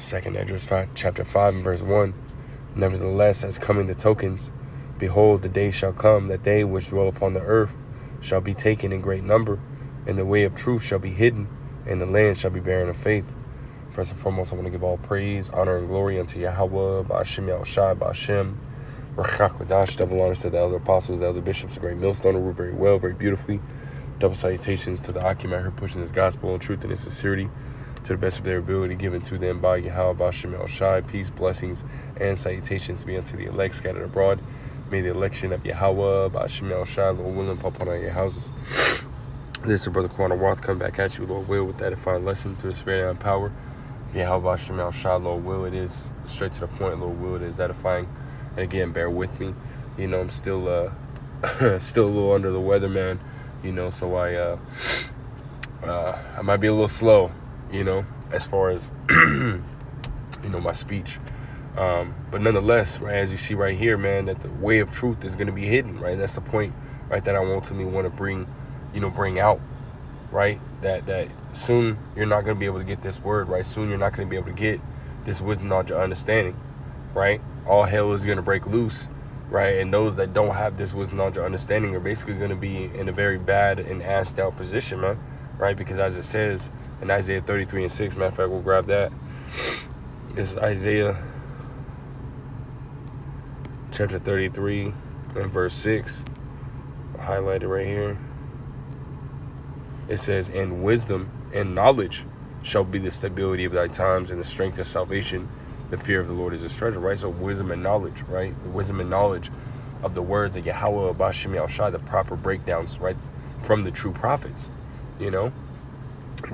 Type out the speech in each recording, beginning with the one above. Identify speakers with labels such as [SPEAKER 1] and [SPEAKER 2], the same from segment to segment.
[SPEAKER 1] Second Esdras chapter 5 and verse 1. Nevertheless, as coming the tokens, behold, the day shall come that they which dwell upon the earth shall be taken in great number, and the way of truth shall be hidden, and the land shall be barren of faith. First and foremost, I want to give all praise, honor, and glory unto Yahweh, Ba'ashem Yahushai, Ba'ashem, Rachak Kodash, double honors to the elder apostles, the elder bishops, the great millstone, who ruled very well, very beautifully. Double salutations to the Akim out here pushing this gospel in truth and in sincerity, to the best of their ability, given to them by Yahweh, Ba'ashem Yahushai. Peace, blessings, and salutations be unto the elect scattered abroad. May the election of Yahweh, Ba'ashem Yahushai, Lord willing, fall upon all your houses. This is Brother Quanah Roth coming back at you, Lord will, with that divine lesson through the Spirit and power. Yahweh, Ba'ashem Yahushai, Lord will, it is straight to the point, Lord will, it is edifying. And again, bear with me. You know, I'm still still a little under the weather, man. You know, so I might be a little slow, you know, as far as, you know, my speech. But nonetheless, right, as you see right here, man, that the way of truth is going to be hidden, right? That's the point, right, that I ultimately want to bring out, right? That soon you're not going to be able to get this word, right? Soon you're not going to be able to get this wisdom, knowledge, or understanding, right? All hell is going to break loose, right? And those that don't have this wisdom, knowledge, or understanding are basically going to be in a very bad and assed out position, man, right? Because as it says in Isaiah 33 and 6, matter of fact, we'll grab that. This is Isaiah chapter 33 and verse 6. I'll highlight it right here. It says, and wisdom and knowledge shall be the stability of thy times, and the strength of salvation. The fear of the Lord is his treasure, right? So wisdom and knowledge, right? The wisdom and knowledge of the words of Yahweh, Ba'ashem Yahushai, the proper breakdowns, right, from the true prophets, you know,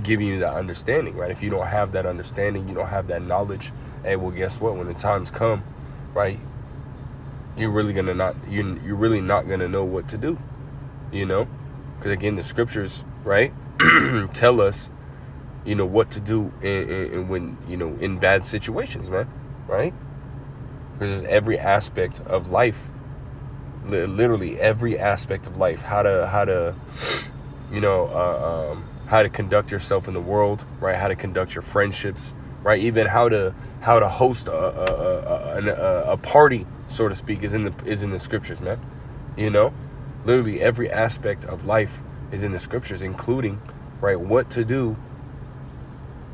[SPEAKER 1] giving you that understanding, right? If you don't have that understanding, you don't have that knowledge, hey, well, guess what? When the times come, right, you're really not gonna know what to do, you know, because again, the scriptures, right, tell us, you know, what to do in when, you know, in bad situations, man, right? Because there's every aspect of life, literally every aspect of life, how to you know, how to conduct yourself in the world, right? How to conduct your friendships, right? Even how to host a party, so to speak, is in the scriptures, man. You know, literally every aspect of life is in the scriptures, including, right, what to do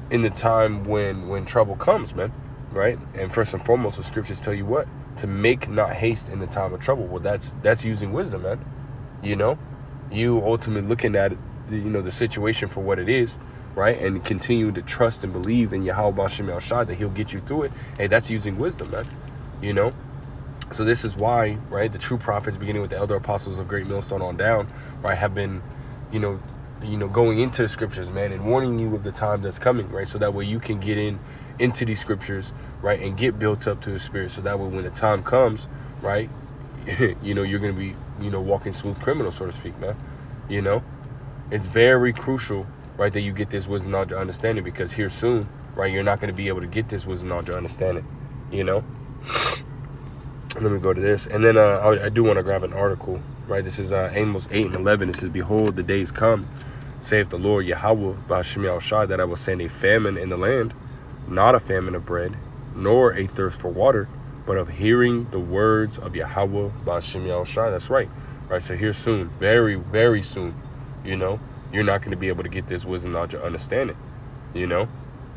[SPEAKER 1] in the time when trouble comes, man, right? And first and foremost, the scriptures tell you what? To make not haste in the time of trouble. Well, that's using wisdom, man. You know, you ultimately looking at it, you know, the situation for what it is, right? And continue to trust and believe in Yahweh Ba'ashem Yahushai that he'll get you through it. Hey, that's using wisdom, man. You know? So this is why, right, the true prophets, beginning with the elder apostles of Great Millstone on down, right, have been, you know, going into the scriptures, man, and warning you of the time that's coming, right? So that way you can get into these scriptures, right, and get built up to the spirit. So that way when the time comes, right, you know, you're going to be, you know, walking smooth criminal, so to speak, man. You know, it's very crucial, right, that you get this wisdom, knowledge, and understanding, because here soon, right, you're not going to be able to get this wisdom, knowledge, and understanding, you know. Let me go to this. And then I do want to grab an article, right? This is Amos 8 and 11. It says, behold, the days come, saith the Lord Yahweh, Ba'ashem Yahushai, that I will send a famine in the land, not a famine of bread, nor a thirst for water, but of hearing the words of Yahweh, Ba'ashem Yahushai. That's right. Right, so here soon, very, very soon, you know, you're not going to be able to get this wisdom, knowledge, or understanding, you know.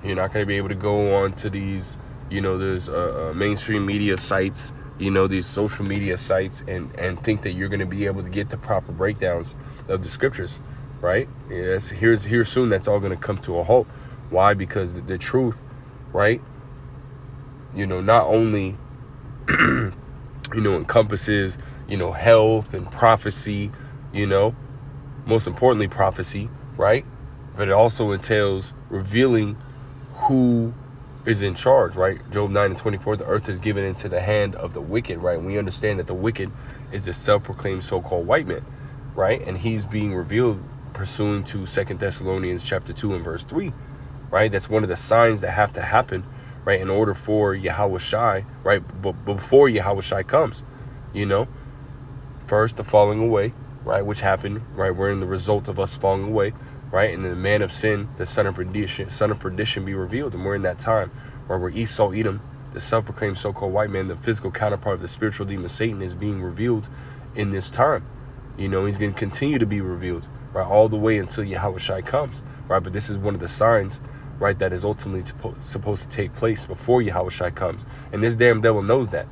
[SPEAKER 1] You're not going to be able to go on to these, you know, there's mainstream media sites, you know, these social media sites, and think that you're going to be able to get the proper breakdowns of the scriptures, right? Yes, here soon, that's all going to come to a halt. Why? Because the truth, right, you know, not only, you know, encompasses, you know, health and prophecy, you know, most importantly, prophecy, right? But it also entails revealing who is in charge, right? Job 9 and 24, the earth is given into the hand of the wicked, right? And we understand that the wicked is the self-proclaimed so-called white man, right? And he's being revealed pursuant to 2 Thessalonians chapter 2 and verse 3, right? That's one of the signs that have to happen, right, in order for Yahushai, right? But before Yahushai comes, you know, first the falling away, right, which happened, right? We're in the result of us falling away, right? And the man of sin, the son of perdition be revealed. And we're in that time, or where Esau Edom, the self-proclaimed so-called white man, the physical counterpart of the spiritual demon Satan, is being revealed in this time. You know, he's going to continue to be revealed, right, all the way until Yahushua comes, right? But this is one of the signs, right, that is ultimately supposed to take place before Yahushua comes. And this damn devil knows that.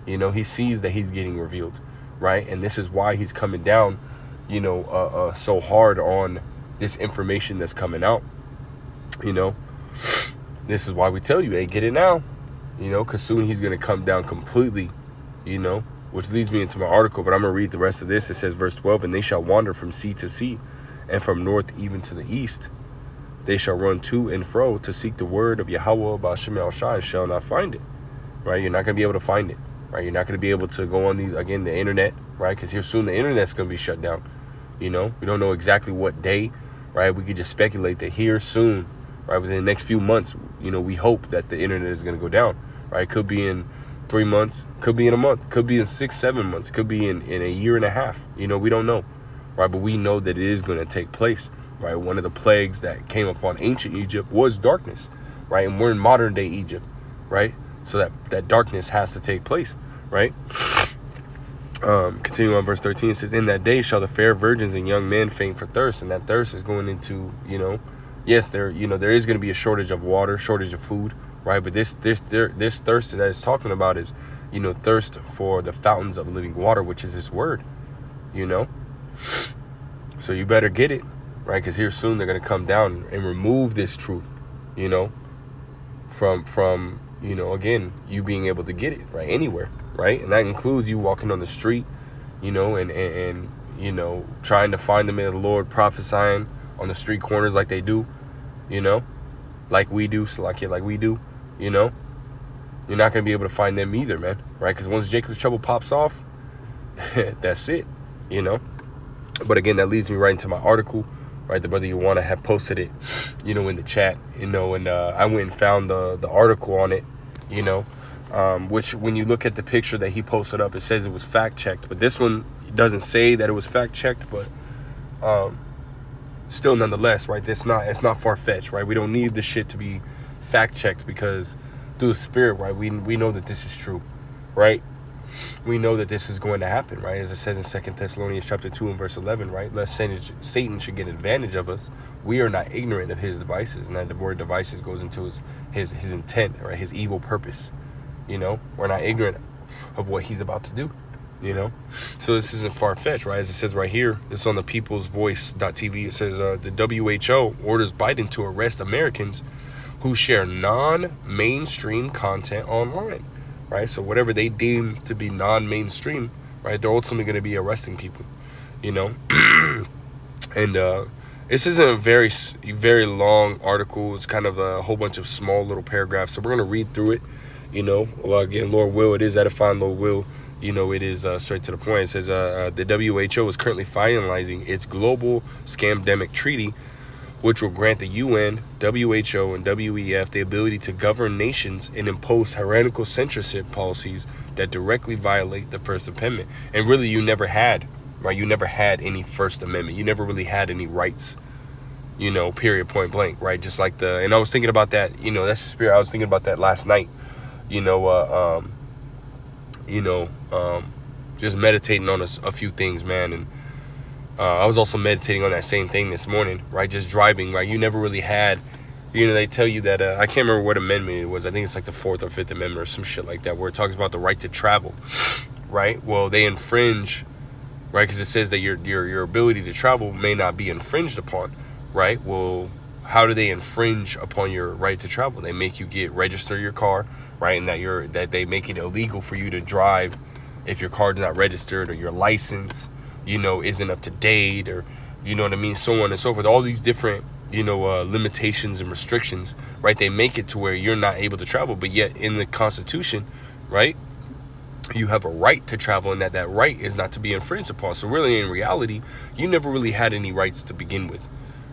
[SPEAKER 1] You know, he sees that he's getting revealed, right? And this is why he's coming down, you know, so hard on this information that's coming out. You know, this is why we tell you, hey, get it now, you know, because soon he's going to come down completely, you know, which leads me into my article. But I'm going to read the rest of this. It says, verse 12, and they shall wander from sea to sea, and from north even to the east. They shall run to and fro to seek the word of Yahweh about Shemal Shai, and shall not find it, right? You're not going to be able to find it, right? You're not going to be able to go on these, again, the internet, right? Because here soon the internet's going to be shut down. You know, we don't know exactly what day, right? We could just speculate that here soon, right, within the next few months, you know, we hope that the internet is going to go down, right? Could be in 3 months, could be in a month, could be in 6-7 months, could be in a year and a half. You know, we don't know, right? But we know that it is going to take place, right? One of the plagues that came upon ancient Egypt was darkness, right? And we're in modern day Egypt, right? So that darkness has to take place, right? Continuing on verse 13, it says, in that day shall the fair virgins and young men faint for thirst. And that thirst is going into, you know, yes, there is going to be a shortage of water, shortage of food, right? But this thirst that it's talking about is, you know, thirst for the fountains of living water, which is this word, you know. So you better get it, right? Because here soon they're going to come down and remove this truth, you know, from you know, again, you being able to get it, right, anywhere, right? And that includes you walking on the street, you know, and you know, trying to find the man of the Lord, prophesying on the street corners like they do, you know, like we do, like we do, you know. You're not going to be able to find them either, man, right? Because once Jacob's trouble pops off, that's it, you know. But again, that leads me right into my article, right? The brother Yuana had posted it, you know, in the chat, you know, and I went and found the article on it, you know, which when you look at the picture that he posted up, it says it was fact checked, but this one doesn't say that it was fact checked, but still nonetheless, right? It's not far-fetched, right? We don't need the shit to be fact checked, because through the spirit, right, we know that this is true, right? We know that this is going to happen, right? As it says in 2 Thessalonians chapter 2 and verse 11, right? Lest Satan should get advantage of us. We are not ignorant of his devices. And that the word devices goes into his intent, right? His evil purpose. You know, we're not ignorant of what he's about to do, you know? So this isn't far-fetched, right? As it says right here, it's on the peoplesvoice.tv. It says the WHO orders Biden to arrest Americans who share non-mainstream content online. Right, so whatever they deem to be non-mainstream, right, they're ultimately going to be arresting people, you know. And this isn't a very, very long article. It's kind of a whole bunch of small little paragraphs. So we're going to read through it, you know. Well, again, Lord will, it is edifying, Lord will, you know, it is straight to the point. It says the WHO is currently finalizing its global scamdemic treaty, which will grant the UN, WHO, and WEF the ability to govern nations and impose tyrannical censorship policies that directly violate the First Amendment. And really, you never had, right? You never had any First Amendment. You never really had any rights, you know, period, point blank, right? Just like and I was thinking about that, you know, that's the spirit. I was thinking about that last night, you know, just meditating on a few things, man. And I was also meditating on that same thing this morning, right? Just driving, right? You never really had, you know, they tell you that, I can't remember what amendment it was. I think it's like the 4th or 5th Amendment or some shit like that, where it talks about the right to travel, right? Well, they infringe, right? Because it says that your ability to travel may not be infringed upon, right? Well, how do they infringe upon your right to travel? They make you register your car, right? And that they make it illegal for you to drive if your car is not registered, or your license, you know, isn't up to date, or, you know what I mean, so on and so forth. All these different, you know, limitations and restrictions, right? They make it to where you're not able to travel, but yet in the Constitution, right, you have a right to travel, and that right is not to be infringed upon. So really, in reality, you never really had any rights to begin with,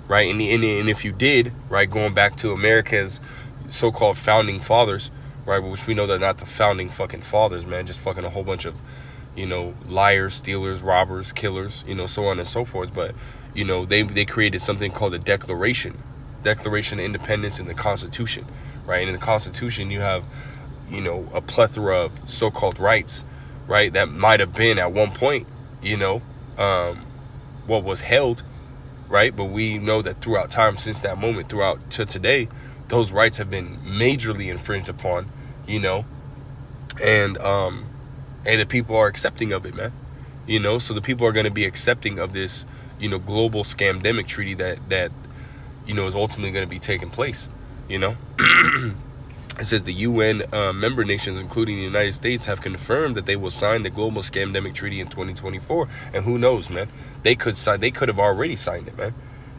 [SPEAKER 1] right? And if you did, right, going back to America's so-called founding fathers, right, which we know they're not the founding fucking fathers, man, just fucking a whole bunch of, you know, liars, stealers, robbers, killers, you know, so on and so forth. But, you know, they created something called a Declaration of Independence in the Constitution, right? And in the Constitution, you have, you know, a plethora of so-called rights, right, that might have been at one point, you know, what was held, right? But we know that throughout time, since that moment, throughout to today, those rights have been majorly infringed upon, you know, and the people are accepting of it, man. You know, so the people are going to be accepting of this, you know, global scamdemic treaty that you know, is ultimately going to be taking place, you know. It says the UN member nations, including the United States, have confirmed that they will sign the global scamdemic treaty in 2024. And who knows, man? They could have already signed it, man.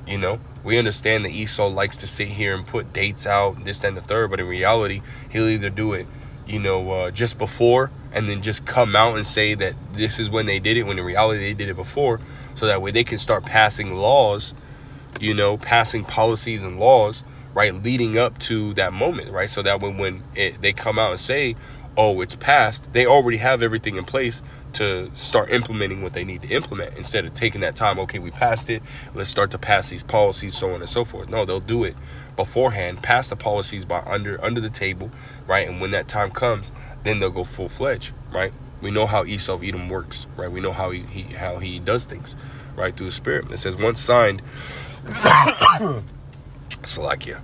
[SPEAKER 1] You know, we understand that Esau likes to sit here and put dates out, this, that, and the third. But in reality, he'll either do it, you know, just before, and then just come out and say that this is when they did it, when in reality they did it before. So that way they can start passing laws, you know, passing policies and laws, right, leading up to that moment, right? So that when they come out and say, oh, it's passed, they already have everything in place to start implementing what they need to implement, instead of taking that time. Okay, we passed it, let's start to pass these policies, so on and so forth. No, they'll do it beforehand, pass the policies by under the table, right? And when that time comes, then they'll go full-fledged, right? We know how Esau of Edom works, right? We know how he does things, right, through the spirit. It says once signed, Slovakia.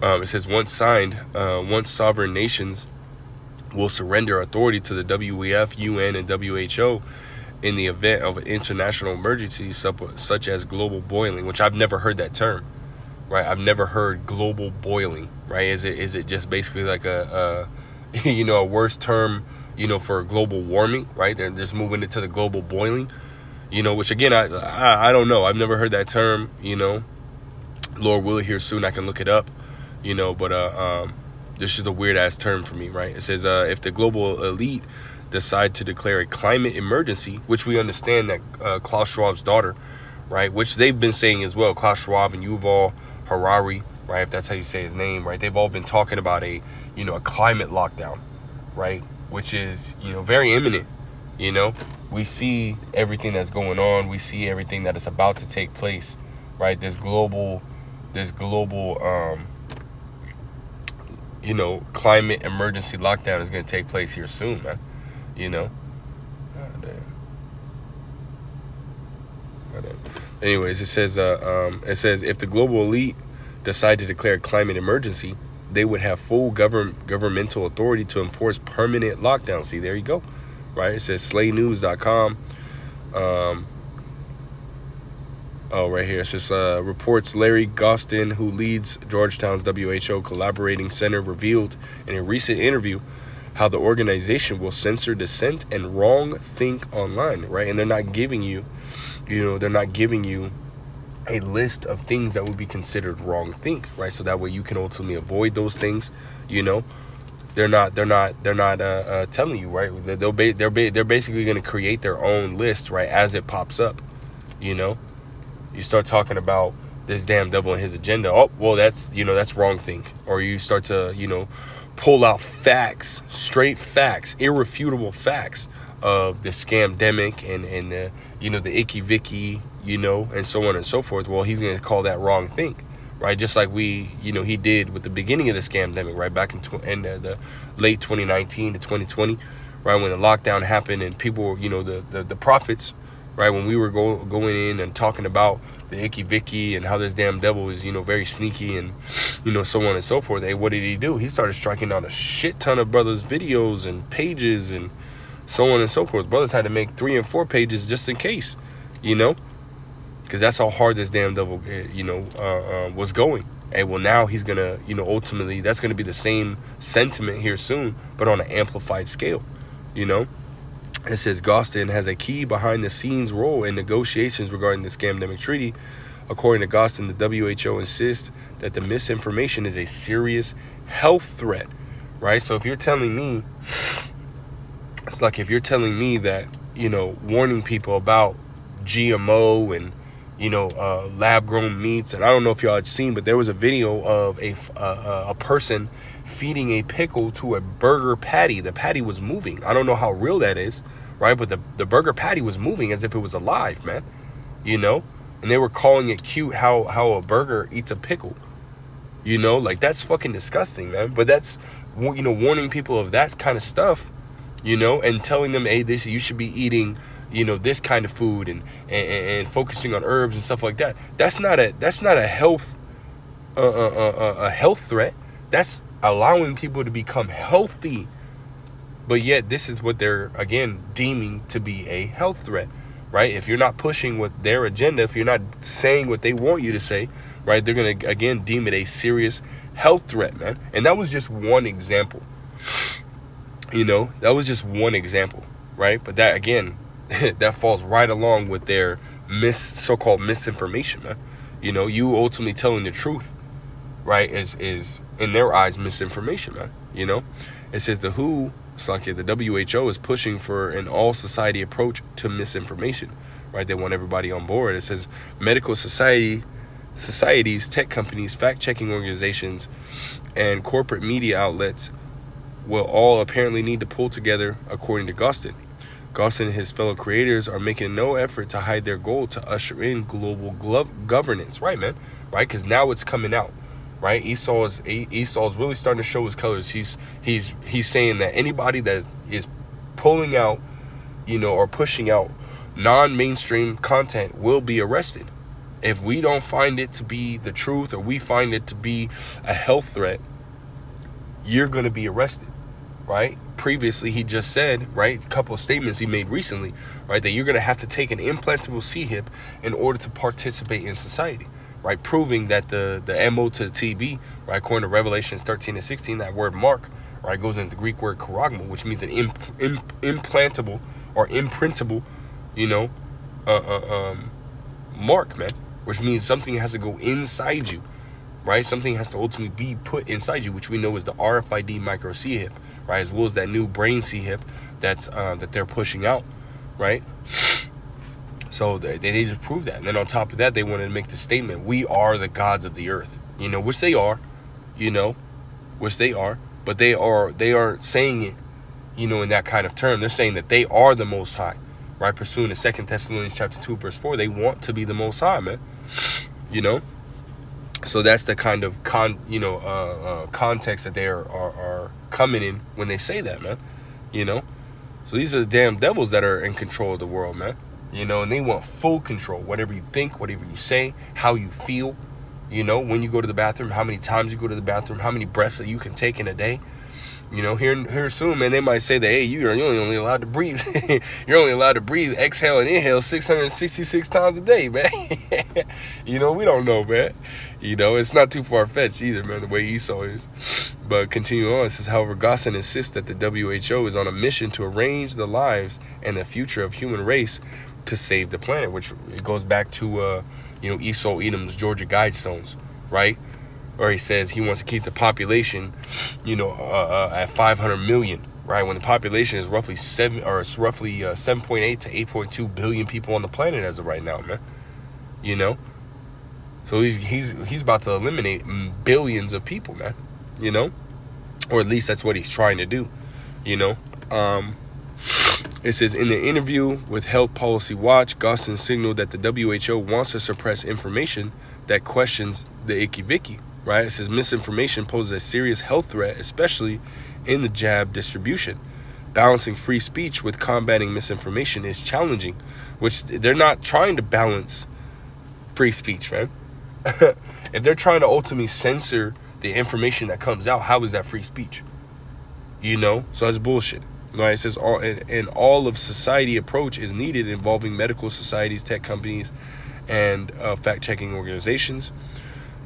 [SPEAKER 1] It says once signed, once sovereign nations will surrender authority to the WEF, UN, and WHO in the event of an international emergency such as global boiling, which I've never heard that term, right? I've never heard global boiling, right? Is it just basically like a you know, a worse term, you know, for global warming, right? They're just moving it to the global boiling, you know, which again, I don't know. I've never heard that term, you know. Lord will here soon, I can look it up, you know, but this is a weird ass term for me, right? It says if the global elite decide to declare a climate emergency, which we understand that Klaus Schwab's daughter, right, which they've been saying as well, Klaus Schwab and Yuval Harari, right, if that's how you say his name, right, they've all been talking about a climate lockdown, right, which is, you know, very imminent. You know, we see everything that's going on, we see everything that is about to take place, right? This global you know, climate emergency lockdown is going to take place here soon, man. You know. Anyways, it says if the global elite decide to declare a climate emergency, they would have full governmental authority to enforce permanent lockdown. See, there you go. Right? It says slaynews.com. Right here. It says reports Larry Gostin, who leads Georgetown's WHO Collaborating Center, revealed in a recent interview how the organization will censor dissent and wrong think online, right? And they're not giving you, a list of things that would be considered wrong think, right? So that way you can ultimately avoid those things, you know. They're not telling you, right? They're basically going to create their own list, right, as it pops up, you know. You start talking about this damn devil and his agenda. Oh, well, that's wrong think. Or you start to, pull out facts, straight facts, irrefutable facts of the scamdemic and the icky vicky, and so on and so forth. Well, he's going to call that wrong think, right? Just like he did with the beginning of the scamdemic, right? Back in the late 2019 to 2020, right? When the lockdown happened and people, the prophets, right, when we were going in and talking about the icky vicky and how this damn devil is, very sneaky and, so on and so forth. Hey, what did he do? He started striking down a shit ton of brothers' videos and pages and so on and so forth. Brothers had to make 3 and 4 pages just in case, because that's how hard this damn devil, was going. And well, now he's going to, ultimately, that's going to be the same sentiment here soon, but on an amplified scale, It says Gostin has a key behind-the-scenes role in negotiations regarding the scamdemic treaty. According to Gostin, the WHO insists that the misinformation is a serious health threat, right? So if you're telling me, it's like if you're telling me that, warning people about GMO and, lab-grown meats, and I don't know if y'all had seen, but there was a video of a person feeding a pickle to a burger patty. The patty was moving. I don't know how real that is, right? But the burger patty was moving as if it was alive, man. And they were calling it cute how a burger eats a pickle. You know, like, that's fucking disgusting, man. But that's, you know, warning people of that kind of stuff, you know, and telling them, hey, this, you should be eating, you know, this kind of food, and focusing on herbs and stuff like that. That's not a health a health threat. That's allowing people to become healthy. But yet this is what they're, again, deeming to be a health threat, right? If you're not pushing with their agenda, if you're not saying what they want you to say, right, they're going to, again, deem it a serious health threat, man. And that was just one example. You know, that was just one example, right? But that, again, that falls right along with their so-called misinformation, man. You know, you ultimately telling the truth, right, is in their eyes misinformation, man. You know, it says the WHO is pushing for an all-society approach to misinformation, right? They want everybody on board. It says medical societies, tech companies, fact-checking organizations, and corporate media outlets will all apparently need to pull together, according to Gostin. Gostin and his fellow creators are making no effort to hide their goal to usher in global governance, right, man? Right? Because now it's coming out. Right, Esau is really starting to show his colors. He's saying that anybody that is pulling out, you know, or pushing out non-mainstream content will be arrested. If we don't find it to be the truth, or we find it to be a health threat, you're going to be arrested, right? Previously, he just said, right, a couple of statements he made recently, right, that you're going to have to take an implantable C-hip in order to participate in society. Right, proving that the MO to the TB, right, according to Revelations 13 and 16, that word mark, right, goes into the Greek word charagma, which means an implantable or imprintable, you know, mark, man, which means something has to go inside you, right? Something has to ultimately be put inside you, which we know is the RFID micro C-hip, right, as well as that new brain C-hip that's that they're pushing out, right? So they just proved that. And then on top of that, they wanted to make the statement, we are the gods of the earth, you know, which they are, you know, which they are. But they aren't saying it, you know, in that kind of term. They're saying that they are the Most High, right? Pursuing the 2 Thessalonians chapter 2, verse 4. They want to be the Most High, man, you know. So that's the kind of context that they are coming in when they say that, man, you know. So these are the damn devils that are in control of the world, man. You know, and they want full control. Whatever you think, whatever you say, how you feel, you know, when you go to the bathroom, how many times you go to the bathroom, how many breaths that you can take in a day. You know, here soon, man, they might say that, hey, you're only allowed to breathe. You're only allowed to breathe, exhale, and inhale 666 times a day, man. You know, we don't know, man. You know, it's not too far-fetched either, man, the way Esau is. But continue on, it says, however, Gossin insists that the WHO is on a mission to arrange the lives and the future of human race to save the planet, which it goes back to, you know, Esau Edom's Georgia Guidestones, right? Or he says he wants to keep the population, you know, at 500 million, right? When the population is roughly 7.8 to 8.2 billion people on the planet as of right now, man. You know, so he's about to eliminate billions of people, man. You know, or at least that's what he's trying to do. You know, it says, in the interview with Health Policy Watch, Gostin signaled that the WHO wants to suppress information that questions the Ikiviki, right? It says misinformation poses a serious health threat, especially in the jab distribution. Balancing free speech with combating misinformation is challenging, which they're not trying to balance free speech, man. If they're trying to ultimately censor the information that comes out, how is that free speech? You know, so that's bullshit. Right? It says all of society approach is needed, involving medical societies, tech companies, and fact-checking organizations.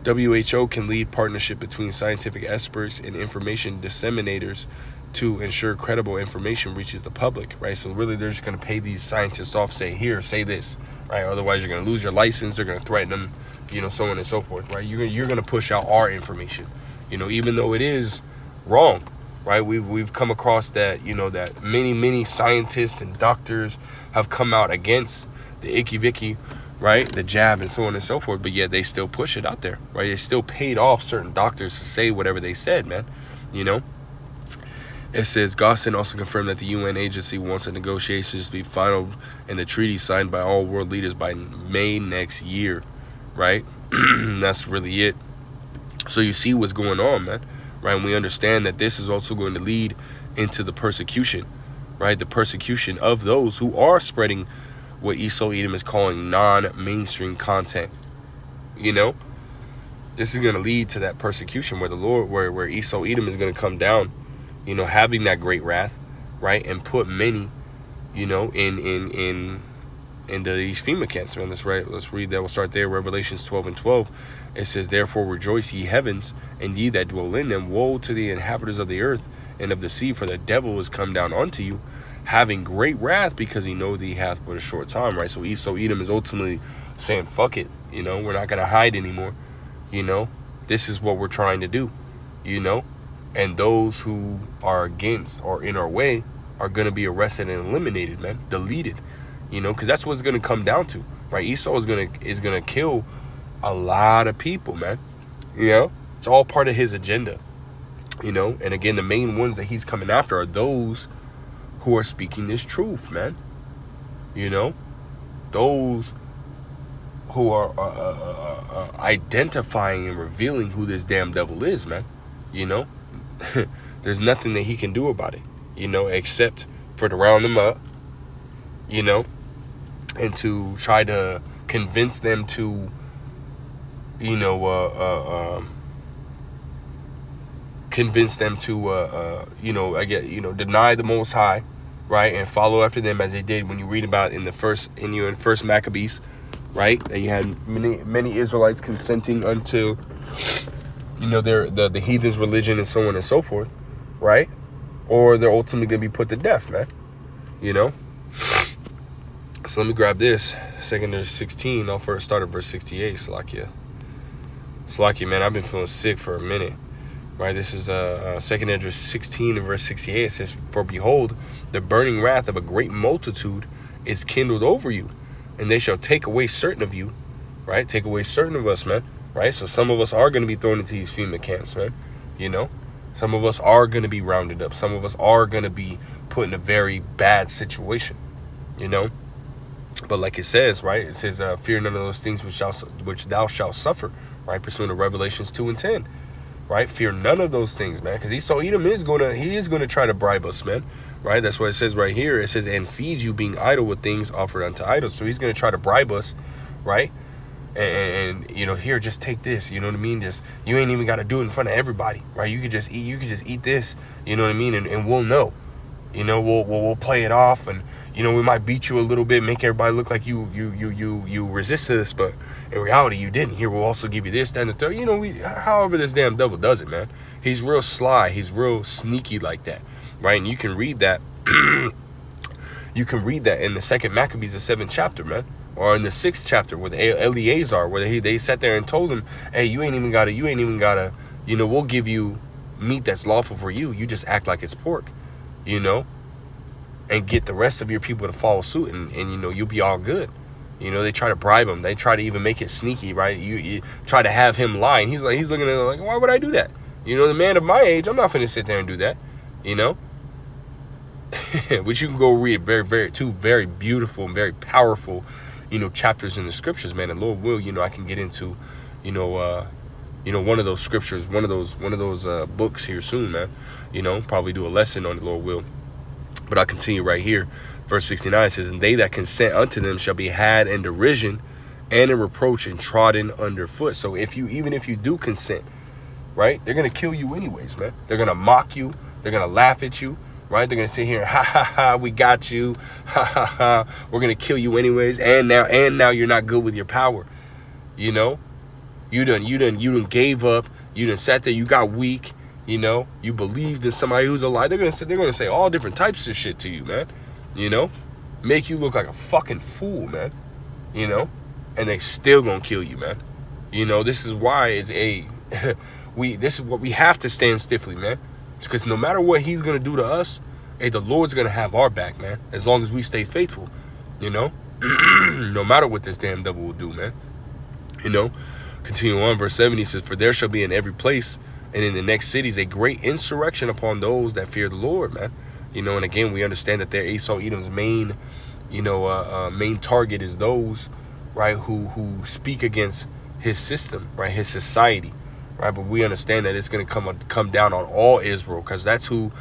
[SPEAKER 1] WHO can lead partnership between scientific experts and information disseminators to ensure credible information reaches the public, right? So really, they're just going to pay these scientists off, say, here, say this, right? Otherwise, you're going to lose your license. They're going to threaten them, you know, so on and so forth, right? You're going to push out our information, you know, even though it is wrong. Right, we've come across that, you know, that many scientists and doctors have come out against the Ikiviki, right, the jab and so on and so forth, but yet they still push it out there, right? They still paid off certain doctors to say whatever they said, man, you know. It says, Gostin also confirmed that the UN agency wants the negotiations to be final and the treaty signed by all world leaders by May next year, right? That's really it. So you see what's going on, man, right? And we understand that this is also going to lead into the persecution, right? The persecution of those who are spreading what Esau Edom is calling non-mainstream content. You know, this is going to lead to that persecution where the Lord, where Esau Edom is going to come down, you know, having that great wrath, right? And put many, you know, into these FEMA camps, man. Let's read that. We'll start there. Revelations 12:12. It says, therefore rejoice, ye heavens, and ye that dwell in them. Woe to the inhabitants of the earth and of the sea, for the devil is come down unto you, having great wrath, because he know that he hath but a short time, right? So Esau Edom is ultimately saying, fuck it, you know, we're not going to hide anymore. You know, this is what we're trying to do, you know, and those who are against or in our way are going to be arrested and eliminated, man, deleted, you know, because that's what it's going to come down to, right? Esau is going to kill a lot of people, man. You know, it's all part of his agenda, you know, and again, the main ones that he's coming after are those who are speaking this truth, man. You know, those who are identifying and revealing who this damn devil is, man. You know, there's nothing that he can do about it, you know, except for to round them up, you know, and to try to convince them to, you know, deny the Most High, right, and follow after them as they did when you read about in first Maccabees, right? And you had many Israelites consenting unto, you know, the heathens' religion and so on and so forth, right? Or they're ultimately gonna be put to death, man. You know. So let me grab this. 2 Esdras 16. I'll first start at verse 68. Slakia, man. I've been feeling sick for a minute. Right, this is 2 Esdras 16 and verse 68. It says, for behold, the burning wrath of a great multitude is kindled over you, and they shall take away certain of you, right? Take away certain of us, man, right? So some of us are going to be thrown into these FEMA camps, man, you know? Some of us are going to be rounded up. Some of us are going to be put in a very bad situation, you know? But like it says, right? It says, fear none of those things which thou shalt suffer, right? Pursuant to Revelations 2:10. Right, fear none of those things, man, because Esau Edom is gonna try to bribe us, man. Right, that's what it says right here. It says, and feed you being idle with things offered unto idols. So he's gonna try to bribe us, right? And you know, here, just take this. You know what I mean? Just, you ain't even got to do it in front of everybody, right? You could just eat this. You know what I mean? And we'll know. You know, we'll play it off, and you know, we might beat you a little bit, make everybody look like you resisted this, but in reality you didn't. Here, we'll also give you this, that, and the third. You know, however this damn devil does it, man. He's real sly. He's real sneaky like that, right? And you can read that. You can read that in the 2 Maccabees, the 7th chapter, man, or in the 6th chapter with Eleazar, where they sat there and told him, hey, you ain't even gotta, you know, we'll give you meat that's lawful for you. You just act like it's pork. You know, and get the rest of your people to follow suit, and you know, you'll be all good. You know, they try to bribe him. They try to even make it sneaky, right? You try to have him lie, and he's looking at it like, why would I do that? You know, the man of my age, I'm not finna sit there and do that. You know, which you can go read two very beautiful and very powerful, you know, chapters in the scriptures, man. And Lord will, you know, I can get into, you know, one of those scriptures, one of those books here soon, man. You know, probably do a lesson on it, Lord will. But I'll continue right here. Verse 69 says, and they that consent unto them shall be had in derision and in reproach and trodden underfoot. So even if you do consent, right, they're going to kill you anyways, man. They're going to mock you. They're going to laugh at you, right? They're going to sit here and ha, ha, ha, we got you. Ha, ha, ha. We're going to kill you anyways. And now you're not good with your power. You know, you done gave up. You done sat there. You got weak. You know, you believed in somebody who's alive. They're gonna say all different types of shit to you, man. You know, make you look like a fucking fool, man. You know, and they still gonna kill you, man. You know, this is why it's this is what we have to stand stiffly, man. Because no matter what he's gonna do to us, the Lord's gonna have our back, man. As long as we stay faithful, you know. No matter what this damn devil will do, man. You know. Continue on, verse 70 says, for there shall be in every place and in the next cities a great insurrection upon those that fear the Lord, man. You know, and again, we understand that their Esau Edom's main target is those, right, who speak against his system, right, his society, right? But we understand that it's going to come down on all Israel, because that's who,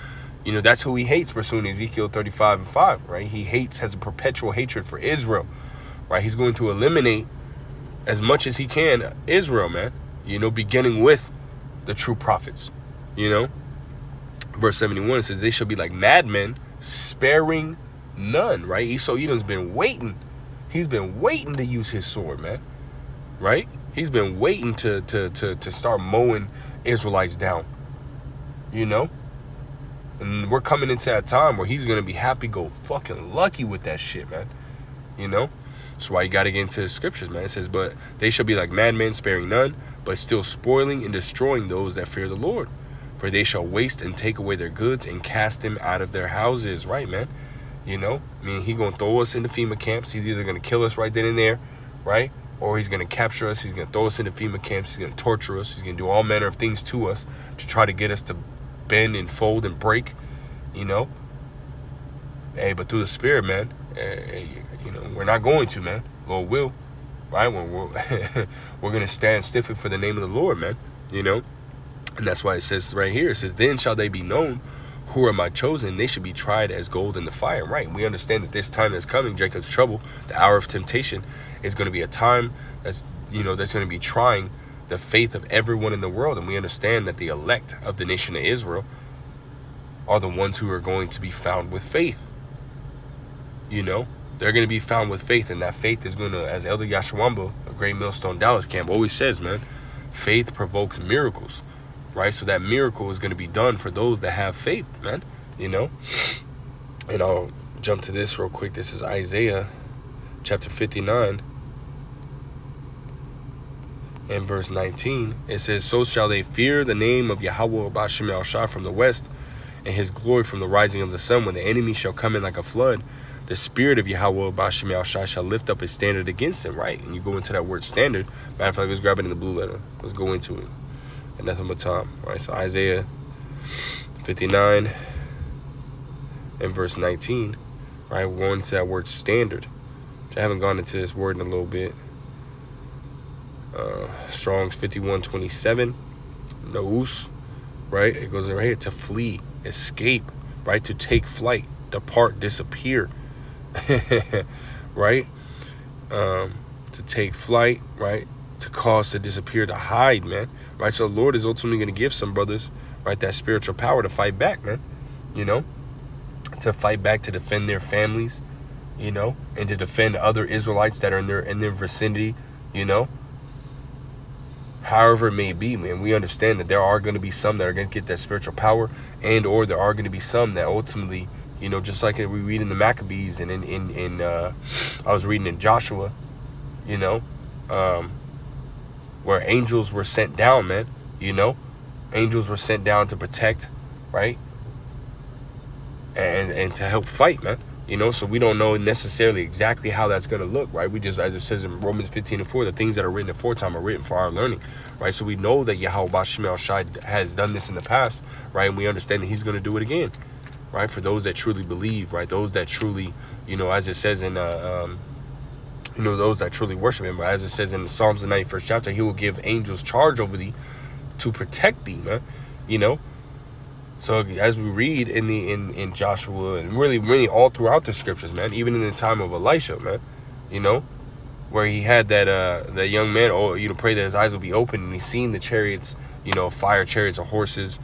[SPEAKER 1] that's who he hates, pursuing Ezekiel 35:5, right? He has a perpetual hatred for Israel, right? He's going to eliminate as much as he can Israel, man, beginning with the true prophets, Verse 71 says, they shall be like madmen, sparing none, right? Esau Edom's been waiting. He's been waiting to use his sword, man, right? He's been waiting to start mowing Israelites down, And we're coming into that time where he's going to be happy, go fucking lucky with that shit, man, That's why you got to get into the scriptures, man. It says, but they shall be like madmen, sparing none, but still spoiling and destroying those that fear the Lord. For they shall waste and take away their goods and cast them out of their houses. Right, man? He going to throw us into FEMA camps. He's either going to kill us right then and there, right? Or he's going to capture us. He's going to throw us into FEMA camps. He's going to torture us. He's going to do all manner of things to us to try to get us to bend and fold and break, Hey, but through the Spirit, man, we're not going to, man. Lord will, right? We're going to stand stiffly for the name of the Lord, man, And that's why it says right here, it says, then shall they be known who are my chosen. They should be tried as gold in the fire, right? We understand that this time that's coming, Jacob's trouble, the hour of temptation, is going to be a time that's going to be trying the faith of everyone in the world. And we understand that the elect of the nation of Israel are the ones who are going to be found with faith. They're going to be found with faith, and that faith is going to, as Elder Yashawamba of Great Millstone Dallas Camp always says, man, faith provokes miracles, right? So that miracle is going to be done for those that have faith, man, And I'll jump to this real quick. This is Isaiah chapter 59 and verse 19. It says, so shall they fear the name of Yahweh Ba'ashem Yahshua from the west, and his glory from the rising of the sun. When the enemy shall come in like a flood, the spirit of Yahweh Ba'ashem Yahshua shall lift up his standard against him, right? And you go into that word standard. Matter of fact, let's grab it in the blue letter. Let's go into it. And nothing but time, right? So Isaiah 59 and verse 19, right? We're going into that word standard. I haven't gone into this word in a little bit. Strong's 51:27, nous, right? It goes right here, to flee, escape, right? To take flight, depart, disappear, right? To take flight, right? To cause to disappear, to hide, man, right? So the Lord is ultimately going to give some brothers, right, that spiritual power to fight back, man, to fight back, to defend their families, and to defend other Israelites that are in their vicinity, however it may be, man. We understand that there are going to be some that are going to get that spiritual power, and or there are going to be some that ultimately, just like we read in the Maccabees and in I was reading in Joshua, where angels were sent down, man, angels were sent down to protect, right, and to help fight, man, so we don't know necessarily exactly how that's going to look, right? We just, as it says in Romans 15:4, the things that are written aforetime are written for our learning, right? So we know that Yahweh Ba'ashem Yahshua has done this in the past, right? And we understand that he's going to do it again, right? For those that truly believe, right? Those that truly, as it says in, those that truly worship him. But as it says in Psalms, the 91st chapter, he will give angels charge over thee to protect thee, man, So as we read in Joshua, and really all throughout the scriptures, man, even in the time of Elisha, man, where he had that young man, pray that his eyes will be open, and he's seen the chariots, fire chariots of horses,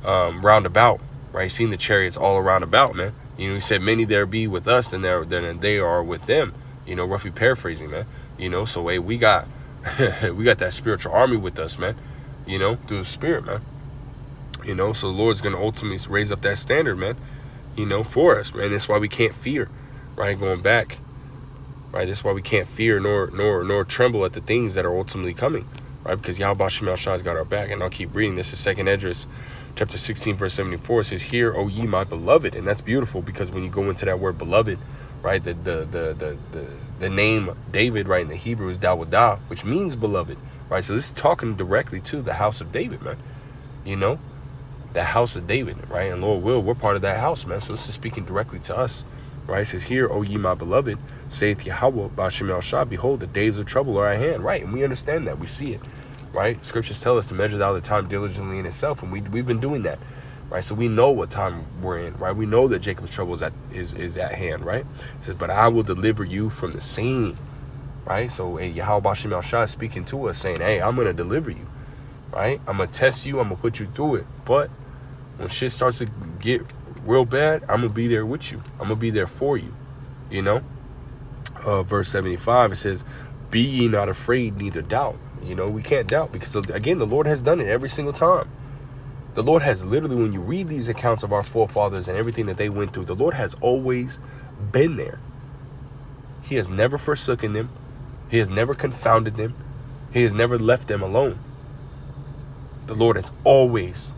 [SPEAKER 1] round about, right? He's seen the chariots all around about, man. He said, many there be with us than they are with them, roughly paraphrasing, man. So hey, we got that spiritual army with us, man, through the Spirit, man. So the Lord's going to ultimately raise up that standard, man, for us, man. That's why we can't fear, right? Going back, right? That's why we can't fear nor tremble at the things that are ultimately coming, right? Because Yahweh Ba'ashem Yahshua has got our back. And I'll keep reading. This is 2nd Esdras, chapter 16, verse 74. It says, hear, O ye my beloved. And that's beautiful, because when you go into that word beloved, right, the name David, right, in the Hebrew is Dawadah, which means beloved, right? So this is talking directly to the house of David, man, the house of David, right? And Lord will, we're part of that house, man. So this is speaking directly to us, right? It says, hear, O ye my beloved, saith Yahweh Ba'ashem Yahshua, behold, the days of trouble are at hand, right? And we understand that, we see it, right? Scriptures tell us to measure out the time diligently in itself, and we've been doing that, right? So we know what time we're in, right? We know that Jacob's trouble is at hand, right? It says, but I will deliver you from the same, right? So Yahweh Bashim Al-Shah is speaking to us saying, hey, I'm going to deliver you, right? I'm going to test you. I'm going to put you through it. But when shit starts to get real bad, I'm going to be there with you. I'm going to be there for you, you know? Verse 75, it says, be ye not afraid, neither doubt. You know, we can't doubt because, again, the Lord has done it every single time. The Lord has literally, when you read these accounts of our forefathers and everything that they went through, the Lord has always been there. He has never forsaken them. He has never confounded them. He has never left them alone. The Lord has always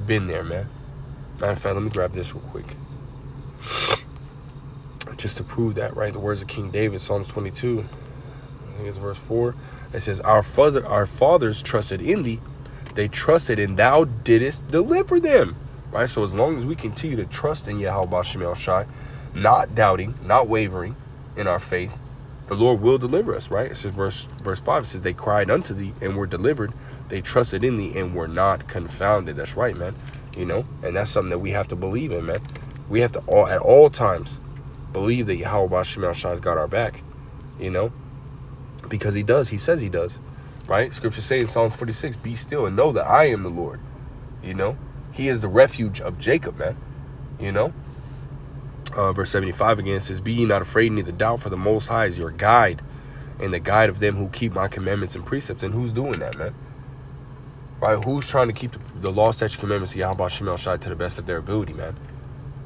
[SPEAKER 1] been there, man. Matter of fact, let me grab this real quick. Just to prove that, right? The words of King David, Psalms 22, I think it's verse 4. It says, our fathers trusted in thee. They trusted and thou didst deliver them, right? So as long as we continue to trust in Yahweh Bashim El-Shai, not doubting, not wavering in our faith, the Lord will deliver us, right? It says verse 5, it says, they cried unto thee and were delivered. They trusted in thee and were not confounded. That's right, man. You know, and that's something that we have to believe in, man. We have to at all times believe that Yahweh Bashim El-Shai's got our back, you know, because he does. He says he does. Right? Scripture says in Psalm 46, be still and know that I am the Lord. You know, he is the refuge of Jacob, man. You know, verse 75 again says, be ye not afraid, neither doubt, for the Most High is your guide and the guide of them who keep my commandments and precepts. And who's doing that, man? Right? Who's trying to keep the law, statute, commandments of Yahweh Bashim El-Shai to the best of their ability, man?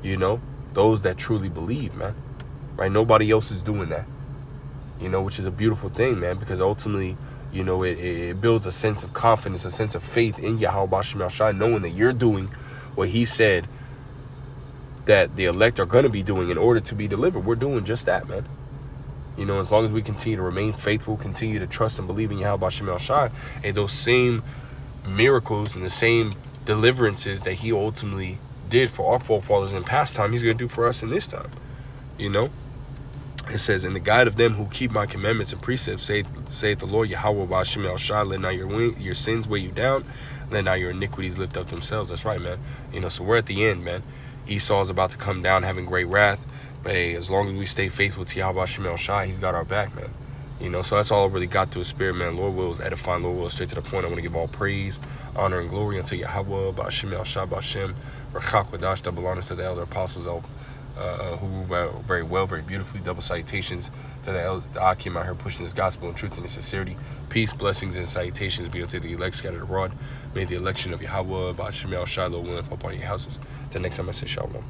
[SPEAKER 1] You know, those that truly believe, man. Right? Nobody else is doing that. You know, which is a beautiful thing, man, because ultimately, you know, it builds a sense of confidence, a sense of faith in Yahweh Bashim El-Shai, knowing that you're doing what he said that the elect are going to be doing in order to be delivered. We're doing just that, man. You know, as long as we continue to remain faithful, continue to trust and believe in Yahweh Bashim El-Shai, and those same miracles and the same deliverances that he ultimately did for our forefathers in past time, he's going to do for us in this time, you know? It says, in the guide of them who keep my commandments and precepts, saith the Lord Yahweh Bashim El-Shai, let not your sins weigh you down, let not your iniquities lift up themselves. That's right, man. You know, so we're at the end, man. Esau's about to come down having great wrath, but hey, as long as we stay faithful to Yahweh Bashim El-Shai, he's got our back, man. You know, so that's all I really got to his spirit, man. Lord will is edifying, Lord will is straight to the point. I want to give all praise, honor, and glory unto Yahweh Bashim El-Shai Bashim, Rachak Wadash, double honors to the elder apostles, who rule very well, very beautifully. Double salutations to the Akim out here pushing this gospel in truth and in sincerity. Peace, blessings, and salutations be unto the elect scattered abroad. May the election of Yahweh, Bashim El-Shai, Lord willing, fall upon your houses. Till next time I say shalom.